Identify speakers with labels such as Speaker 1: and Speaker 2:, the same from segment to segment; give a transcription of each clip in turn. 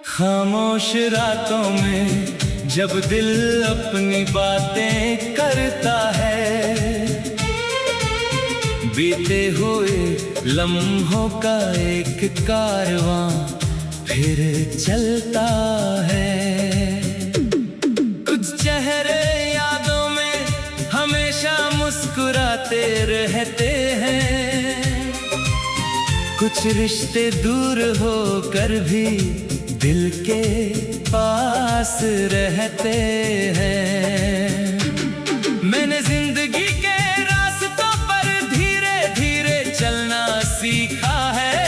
Speaker 1: खामोश रातों में जब दिल अपनी बातें करता है, बीते हुए लम्हों का एक कारवां फिर चलता है। कुछ चेहरे यादों में हमेशा मुस्कुराते रहते हैं, कुछ रिश्ते दूर होकर भी दिल के पास रहते हैं। मैंने जिंदगी के रास्तों पर धीरे धीरे चलना सीखा है,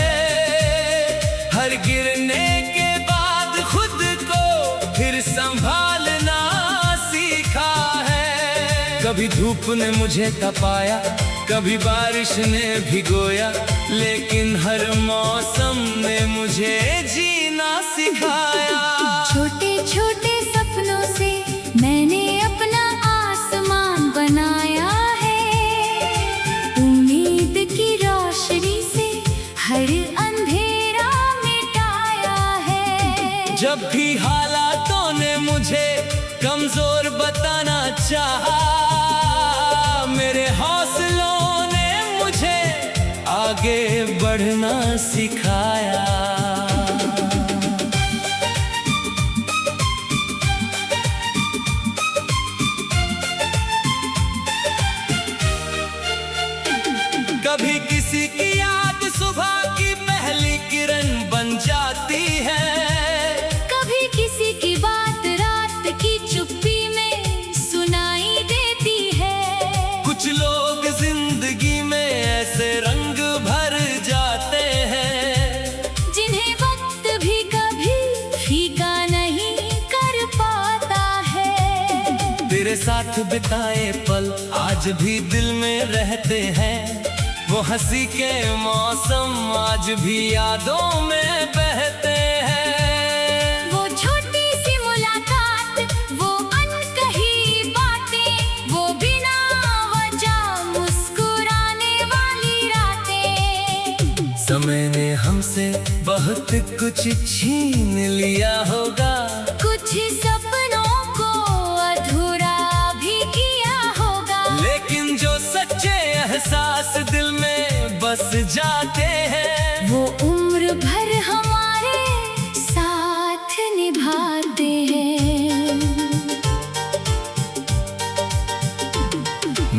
Speaker 1: हर गिरने के बाद खुद को फिर संभालना सीखा है। कभी धूप ने मुझे तपाया, कभी बारिश ने भिगोया, लेकिन हर मौसम ने मुझे जीना सिखाया।
Speaker 2: छोटे छोटे सपनों से मैंने अपना आसमान बनाया है, उम्मीद की रोशनी से हर अंधेरा मिटाया है।
Speaker 1: जब भी हालातों ने मुझे कमजोर बताना चाहा, मेरे हौसलों ने मुझे आगे बढ़ना सिखाया। कभी किसी की याद सुबह की पहली किरण बन जाती है,
Speaker 2: कभी किसी की बात रात की चुप्पी में सुनाई देती है।
Speaker 1: कुछ लोग जिंदगी में ऐसे रंग भर जाते हैं,
Speaker 2: जिन्हें वक्त भी कभी फीका नहीं कर पाता है।
Speaker 1: तेरे साथ बिताए पल आज भी दिल में रहते हैं, वो हंसी के मौसम आज भी यादों में बहते हैं।
Speaker 2: वो छोटी सी मुलाकात, वो अनकही बातें, वो बिना वजह मुस्कुराने वाली रातें।
Speaker 1: समय ने हमसे बहुत कुछ छीन लिया होगा,
Speaker 2: कुछ सपनों को अधूरा भी किया होगा,
Speaker 1: लेकिन जो सच्चे एहसास दिल में बस जाते हैं,
Speaker 2: वो उम्र भर हमारे साथ निभाते हैं।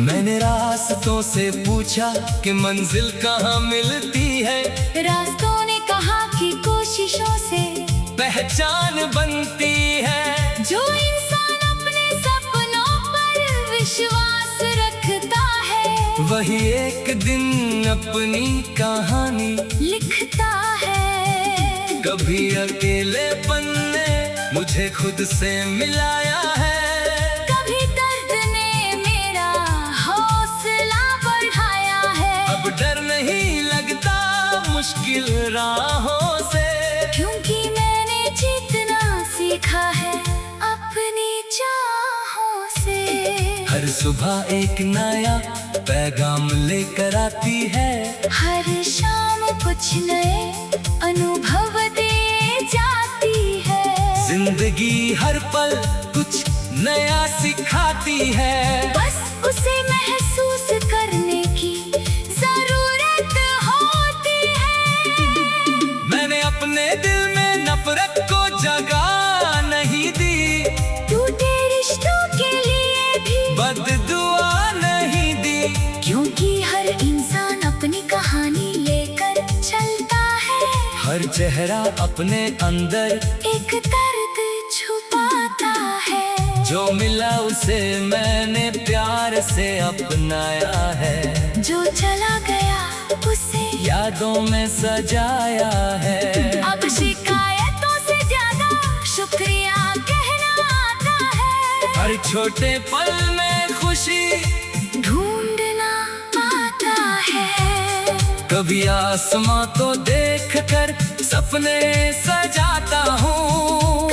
Speaker 1: मैंने रास्तों से पूछा कि मंजिल कहाँ मिलती है,
Speaker 2: रास्तों ने कहा कि कोशिशों से
Speaker 1: पहचान बनती है।
Speaker 2: जो इंसान अपने सपनों पर विश्वास रखता है,
Speaker 1: वही एक दिन अपनी कहानी
Speaker 2: लिखता है।
Speaker 1: कभी अकेलेपन ने मुझे खुद से मिलाया है,
Speaker 2: कभी दर्द ने मेरा हौसला बढ़ाया है।
Speaker 1: अब डर नहीं लगता मुश्किल राहों से,
Speaker 2: क्योंकि मैंने जीतना सीखा है अपनी चाहों से।
Speaker 1: हर सुबह एक नया पैगाम लेकर आती है,
Speaker 2: हर शाम कुछ नए अनुभव दे जाती है।
Speaker 1: जिंदगी हर पल कुछ नया सिखाती है,
Speaker 2: बस उसे महसूस करने की जरूरत होती है।
Speaker 1: मैंने अपने दिल में नफरत को जगह नहीं दी,
Speaker 2: टूटे रिश्तों के लिए भी
Speaker 1: बद्दुआ नहीं दी,
Speaker 2: क्योंकि हर इंसान अपनी कहानी लेकर चलता है।
Speaker 1: हर चेहरा अपने अंदर
Speaker 2: एक दर्द छुपाता है।
Speaker 1: जो मिला उसे मैंने प्यार से अपनाया है,
Speaker 2: जो चला गया उसे
Speaker 1: यादों में सजाया है।
Speaker 2: अब शिकायतों से ज्यादा शुक्रिया कहना आता है।
Speaker 1: हर छोटे पल में खुशी
Speaker 2: ढूंढना आता है।
Speaker 1: कभी आसमां तो देख कर सपने सजाता हूँ,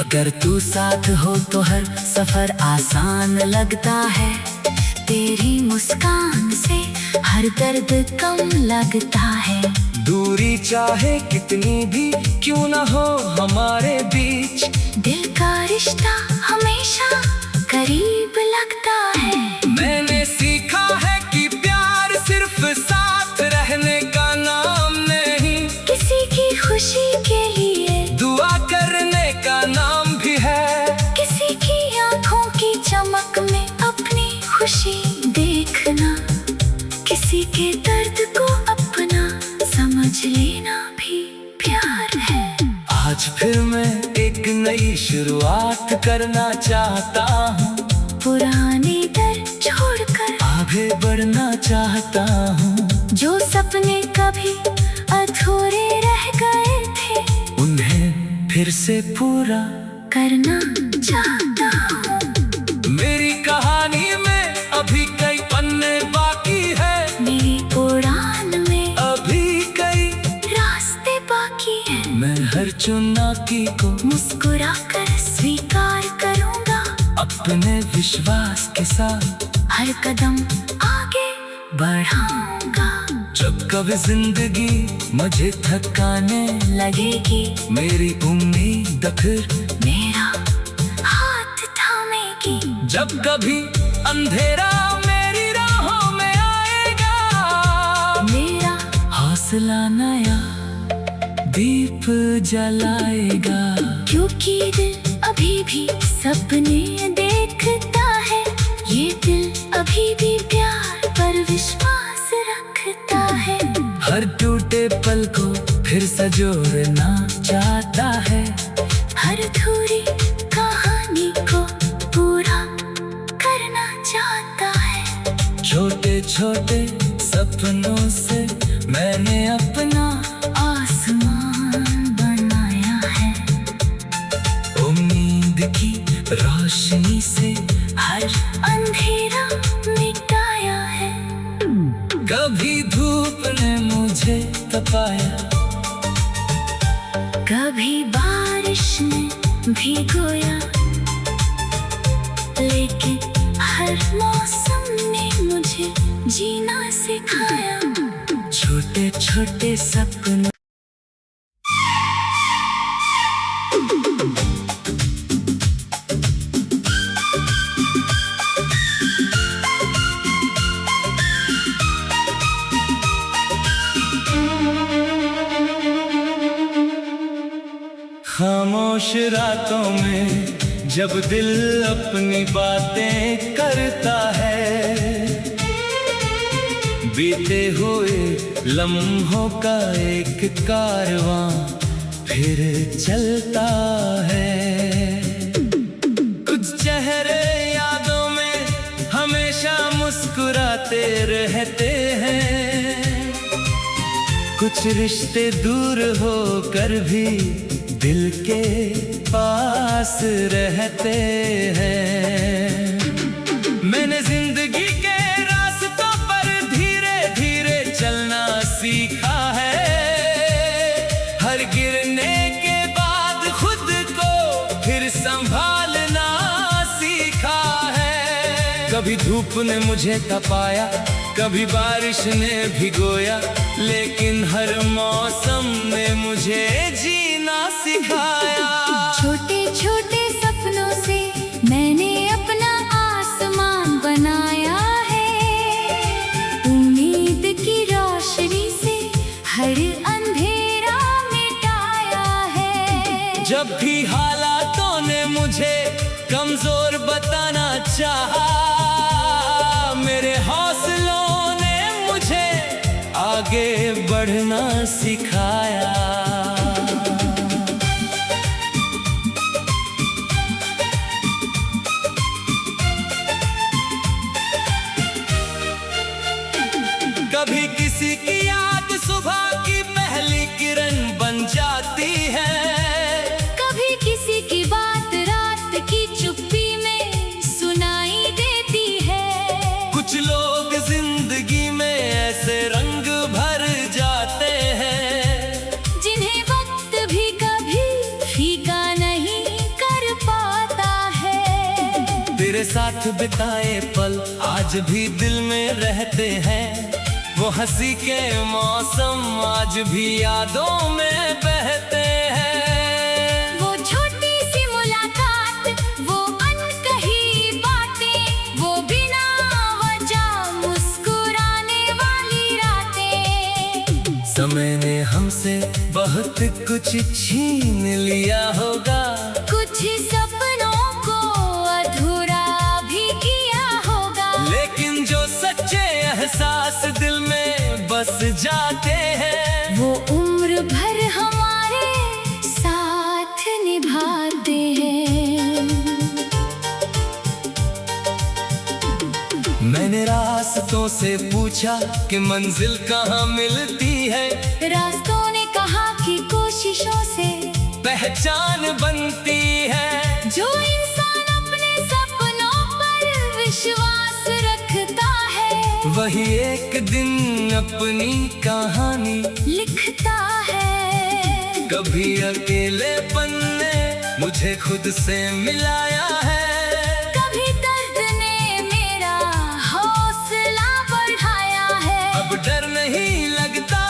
Speaker 3: अगर तू साथ हो तो हर सफर आसान लगता है। तेरी मुस्कान से हर दर्द कम लगता है।
Speaker 1: दूरी चाहे कितनी भी क्यों ना हो हमारे बीच,
Speaker 2: दिल का रिश्ता हमेशा करीब लगता है।
Speaker 1: मैंने सीखा है कि प्यार सिर्फ साथ रहने का नाम नहीं,
Speaker 2: किसी की खुशी के लिए
Speaker 1: दुआ करने का नाम भी है।
Speaker 2: किसी की आंखों की चमक में अपनी खुशी देखना, किसी के दर्द को अपना समझ लेना भी प्यार है।
Speaker 1: आज फिर मैं एक नई शुरुआत करना चाहता हूँ,
Speaker 2: पुराने डर छोड़कर
Speaker 1: आगे बढ़ना चाहता हूँ।
Speaker 2: जो सपने कभी अधूरे रह गए थे,
Speaker 1: उन्हें फिर से पूरा
Speaker 2: करना चाहता हूँ।
Speaker 1: मेरी कहानी में अभी कई पन्ने बाकी है,
Speaker 2: मेरी उड़ान में
Speaker 1: अभी कई
Speaker 2: रास्ते बाकी है।
Speaker 1: मैं हर चुनौती को
Speaker 2: मुस्कुरा कर स्वीकार करूँगा,
Speaker 1: अपने विश्वास के साथ
Speaker 2: हर कदम आगे बढ़ाऊंगा।
Speaker 1: जब कभी जिंदगी मुझे थकाने
Speaker 2: लगेगी
Speaker 1: मेरी उम्मीद फिर,
Speaker 2: मेरा हाथ थामेगी।
Speaker 1: जब कभी अंधेरा मेरी राहों में आएगा,
Speaker 2: मेरा
Speaker 1: हौसला नया दीप जलाएगा।
Speaker 2: क्योंकि दिल अभी भी सपने देखता है, ये दिल अभी भी प्यार पर विश्वास रखता है।
Speaker 1: हर टूटे पल को फिर संजोना चाहता है,
Speaker 2: हर अधूरी कहानी को पूरा करना चाहता है।
Speaker 1: छोटे छोटे सपनों से मैंने अपना
Speaker 2: आसमान बनाया है,
Speaker 1: उम्मीद की रोशनी से
Speaker 2: हर अंधेरा मिटाया है।
Speaker 1: कभी धूप ने मुझे तपाया,
Speaker 2: कभी बारिश ने भिगोया, लेकिन हर मौसम ने मुझे जीना सिखाया।
Speaker 1: छोटे छोटे सपनों खामोश रातों में जब दिल अपनी बातें करता है, बीते हुए लम्हों का एक कारवां फिर चलता है। कुछ चेहरे यादों में हमेशा मुस्कुराते रहते हैं, कुछ रिश्ते दूर होकर भी दिल के पास रहते हैं। मैंने जिंदगी के रास्तों पर धीरे धीरे चलना सीखा है, हर गिरने के बाद खुद को फिर संभालना सीखा है। कभी धूप ने मुझे तपाया, कभी बारिश ने भिगोया, लेकिन हर मौसम ने मुझे जीना सिखाया।
Speaker 2: छोटे छोटे सपनों से मैंने अपना आसमान बनाया है, उम्मीद की रोशनी से हर अंधेरा मिटाया है।
Speaker 1: जब भी हालातों ने मुझे कमजोर बताना चाहा, मेरे हौसलों ने मुझे आगे बढ़ना सिखाया। कभी किसी की याद सुबह की पहली किरण बन जाती है,
Speaker 2: कभी किसी की बात रात की चुप्पी में सुनाई देती है।
Speaker 1: कुछ लोग जिंदगी में ऐसे रंग भर जाते हैं, साथ बिताए पल आज भी दिल में रहते हैं। वो हंसी के मौसम आज भी यादों में बहते हैं।
Speaker 2: वो छोटी सी मुलाकात, वो अनकही बातें, वो बिना वजह मुस्कुराने वाली रातें।
Speaker 1: समय ने हमसे बहुत कुछ छीन लिया होगा,
Speaker 2: कुछ सपनों को अधूरा भी किया होगा,
Speaker 1: लेकिन जो सच्चे एहसास दिल में बस जाते हैं,
Speaker 2: वो उम्र भर हमारे साथ निभाते हैं।
Speaker 1: मैंने रास्तों से पूछा कि मंजिल कहाँ मिलती है,
Speaker 2: रास्तों ने कहा कि कोशिशों से
Speaker 1: पहचान बनती है।
Speaker 2: जो इंसान अपने सपनों पर विश्वास रखता है,
Speaker 1: वही एक दिन अपनी कहानी
Speaker 2: लिखता है।
Speaker 1: कभी अकेलेपन ने मुझे खुद से मिलाया है,
Speaker 2: कभी दर्द ने मेरा हौसला बढ़ाया है।
Speaker 1: अब डर नहीं लगता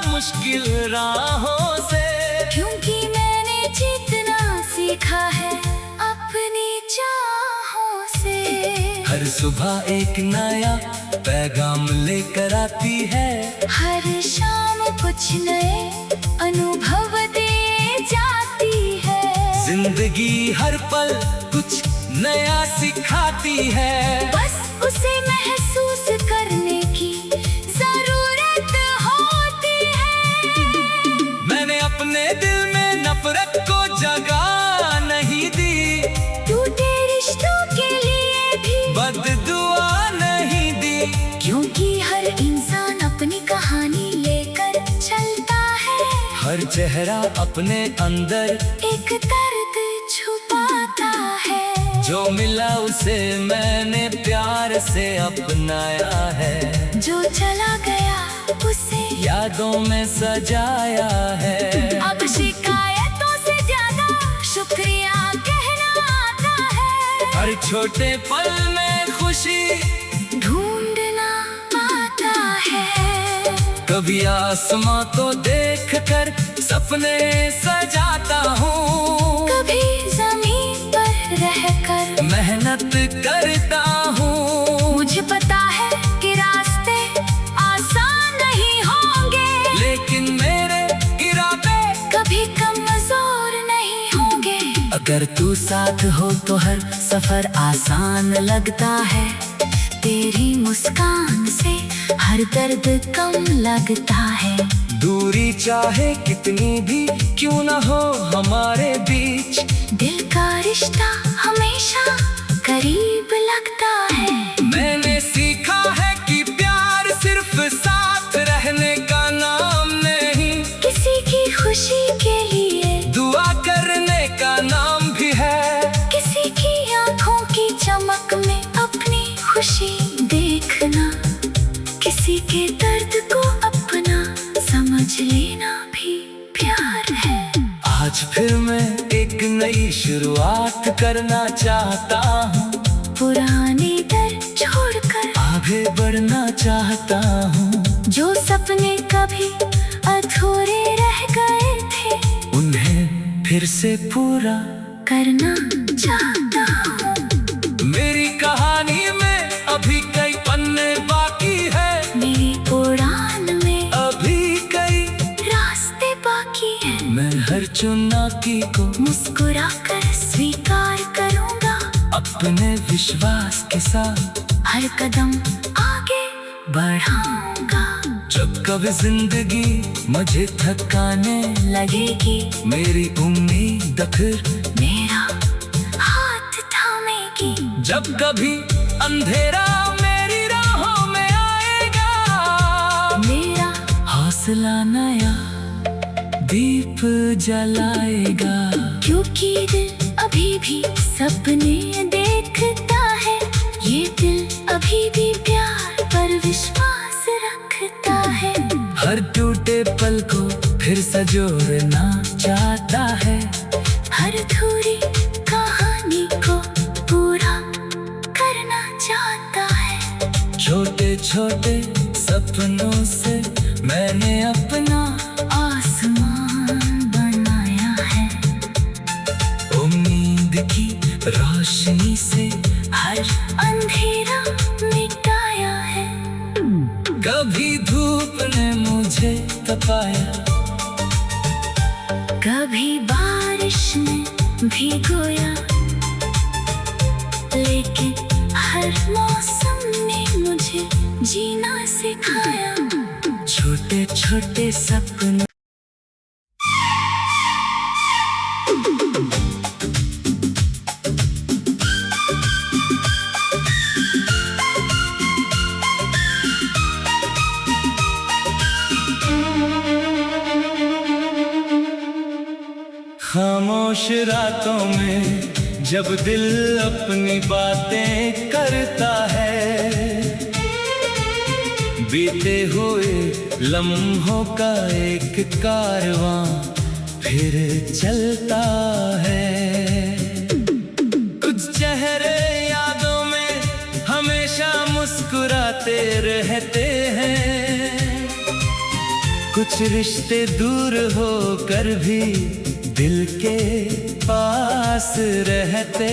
Speaker 1: मुश्किल राहों से,
Speaker 2: क्योंकि मैंने जीतना सीखा है अपनी चाहों से।
Speaker 1: हर सुबह एक नया पैगाम लेकर आती है,
Speaker 2: हर शाम कुछ नए अनुभव दे जाती है।
Speaker 1: जिंदगी हर पल कुछ नया सिखाती है।
Speaker 2: बस उसे महसूस करने की जरूरत होती है।
Speaker 1: मैंने अपने दिल में नफरत को जगह नहीं दी,
Speaker 2: टूटे रिश्तों के लिए भी
Speaker 1: बददुआ नहीं दी,
Speaker 2: क्योंकि हर इंसान अपनी कहानी लेकर चलता है।
Speaker 1: हर चेहरा अपने अंदर
Speaker 2: एक दर्द छुपाता है।
Speaker 1: जो मिला उसे मैंने प्यार से अपनाया है,
Speaker 2: जो चला गया उसे
Speaker 1: यादों में सजाया है।
Speaker 2: अब शिकायतों से ज्यादा शुक्रिया कहना आता है।
Speaker 1: हर छोटे पल में खुशी
Speaker 2: ढूंढना आता है।
Speaker 1: कभी आसमां को देखकर सपने सजाता हूँ,
Speaker 2: कभी जमीन पर रहकर
Speaker 1: मेहनत करता हूँ।
Speaker 2: मुझे पता है कि रास्ते आसान नहीं होंगे,
Speaker 1: लेकिन मेरे इरादे
Speaker 2: कभी कमजोर नहीं होंगे।
Speaker 3: अगर तू साथ हो तो हर सफर आसान लगता है। तेरी मुस्कान से हर दर्द कम लगता है।
Speaker 1: दूरी चाहे कितनी भी क्यों न हो हमारे बीच,
Speaker 2: दिल का रिश्ता हमेशा करीब लगता है।
Speaker 1: मैंने सीखा है कि प्यार सिर्फ साथ रहने का नाम नहीं,
Speaker 2: किसी की खुशी के लिए
Speaker 1: दुआ करने का नाम भी है।
Speaker 2: किसी की आंखों की चमक में अपनी खुशी देखना, किसी के दर्द को अपना समझ लेना भी प्यार है।
Speaker 1: आज फिर मैं एक नई शुरुआत करना चाहता हूँ,
Speaker 2: पुराने डर छोड़कर
Speaker 1: आगे बढ़ना चाहता हूँ।
Speaker 2: जो सपने कभी अधूरे रह गए थे,
Speaker 1: उन्हें फिर से पूरा
Speaker 2: करना चाहता हूँ।
Speaker 1: मेरी कहानी में अभी कई पन्ने बाकी है,
Speaker 2: मेरी उड़ान में
Speaker 1: अभी कई
Speaker 2: रास्ते बाकी हैं।
Speaker 1: मैं हर चुनौती को
Speaker 2: मुस्कुराकर स्वीकार करूँगा,
Speaker 1: अपने विश्वास के साथ
Speaker 2: हर कदम आगे बढ़ाऊंगा।
Speaker 1: जब कभी जिंदगी मुझे थकाने
Speaker 2: लगेगी
Speaker 1: मेरी उम्मीद फिर
Speaker 2: मेरा हाथ थामेगी।
Speaker 1: जब कभी अंधेरा मेरी राहों में आएगा,
Speaker 2: मेरा
Speaker 1: हौसला नया दीप जलाएगा।
Speaker 2: क्योंकि दिल अभी भी सपने देखता है, ये दिल अभी भी प्यार पर विश्वास रखता है।
Speaker 1: हर टूटे पल को फिर संजोना चाहता है,
Speaker 2: हर अधूरी कहानी को पूरा करना
Speaker 1: छोटे सपनों से मैंने अपना
Speaker 3: आसमान बनाया है।
Speaker 1: उम्मीद की रोशनी से
Speaker 3: हर अंधेरा मिटाया है।
Speaker 1: कभी धूप ने मुझे तपाया,
Speaker 3: कभी बारिश ने भिगोया, लेकिन हर मौसम ने मुझे जीना सिखाया।
Speaker 1: छोटे छोटे सपनों खामोश रातों में जब दिल अपनी बातें करता है, बीते हुए लम्हों का एक कारवां फिर चलता है। कुछ चेहरे यादों में हमेशा मुस्कुराते रहते हैं, कुछ रिश्ते दूर होकर भी दिल के पास रहते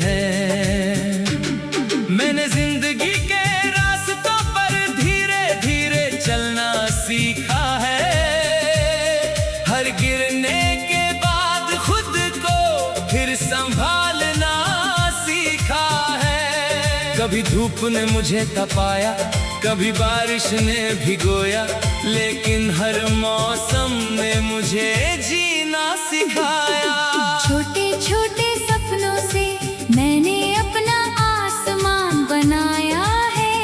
Speaker 1: हैं। मैंने जिंदगी के रास्तों पर धीरे धीरे चलना सीखा है, हर गिरने के बाद खुद को फिर संभालना सीखा है। कभी धूप ने मुझे तपाया, कभी बारिश ने भिगोया, लेकिन हर मौसम ने मुझे जीना सिखाया।
Speaker 3: छोटे छोटे सपनों से मैंने अपना आसमान बनाया है।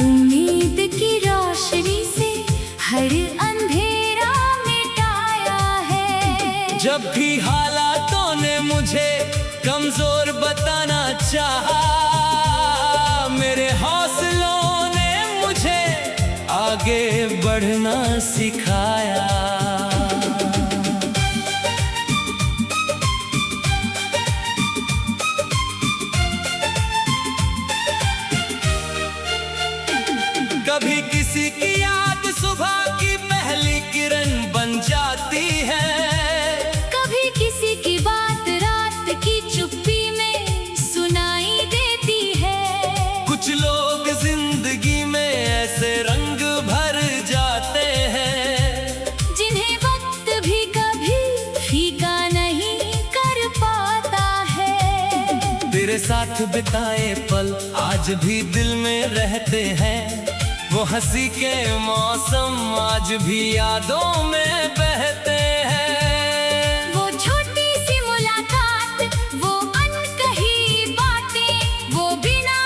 Speaker 3: उम्मीद की रोशनी से हर अंधेरा मिटाया है।
Speaker 1: जब भी हालातों ने मुझे कमजोर बताना चाहा, मेरे हौसलों ने मुझे आगे बढ़ना सिखाया। कभी किसी की याद सुबह की पहली किरण बन जाती है,
Speaker 3: कभी किसी की बात रात की चुप्पी में सुनाई देती है।
Speaker 1: कुछ लोग जिंदगी में ऐसे रंग भर जाते हैं,
Speaker 3: जिन्हें वक्त भी कभी फीका नहीं कर पाता है।
Speaker 1: तेरे साथ बिताए पल आज भी दिल में रहते हैं, वो हंसी के मौसम आज भी यादों में बहते हैं।
Speaker 3: वो छोटी सी मुलाकात, वो अनकही बातें, वो बिना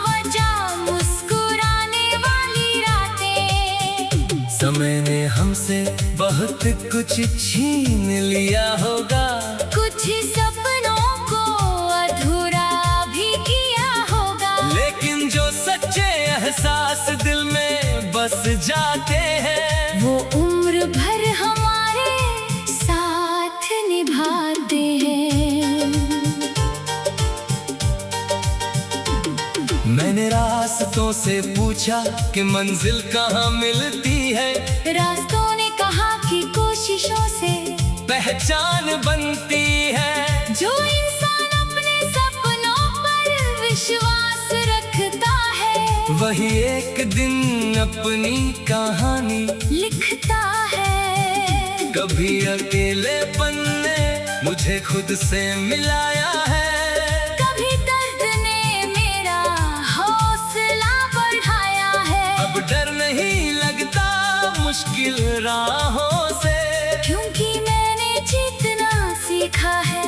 Speaker 3: वजह मुस्कुराने वाली रातें।
Speaker 1: समय ने हमसे बहुत कुछ छीन लिया होगा,
Speaker 3: कुछ सपनों को अधूरा भी किया होगा,
Speaker 1: लेकिन जो सच्चे एहसास दिल में बस जाते हैं,
Speaker 3: वो उम्र भर हमारे साथ निभाते हैं।
Speaker 1: मैंने रास्तों से पूछा कि मंजिल कहाँ मिलती है,
Speaker 3: रास्तों ने कहा कि कोशिशों से
Speaker 1: पहचान बनती है।
Speaker 3: जो इंसान अपने सपनों पर विश्वास रखता है,
Speaker 1: वही एक दिन अपनी कहानी
Speaker 3: लिखता है।
Speaker 1: कभी अकेलेपन ने मुझे खुद से मिलाया है,
Speaker 3: कभी दर्द ने मेरा हौसला बढ़ाया है।
Speaker 1: अब डर नहीं लगता मुश्किल राहों से,
Speaker 3: क्योंकि मैंने जीतना सीखा है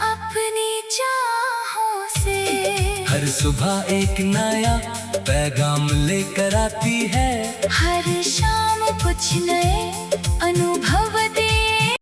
Speaker 3: अपनी चाहों से।
Speaker 1: हर सुबह एक नया पैगाम लेकर आती है,
Speaker 3: हर शाम कुछ नए अनुभव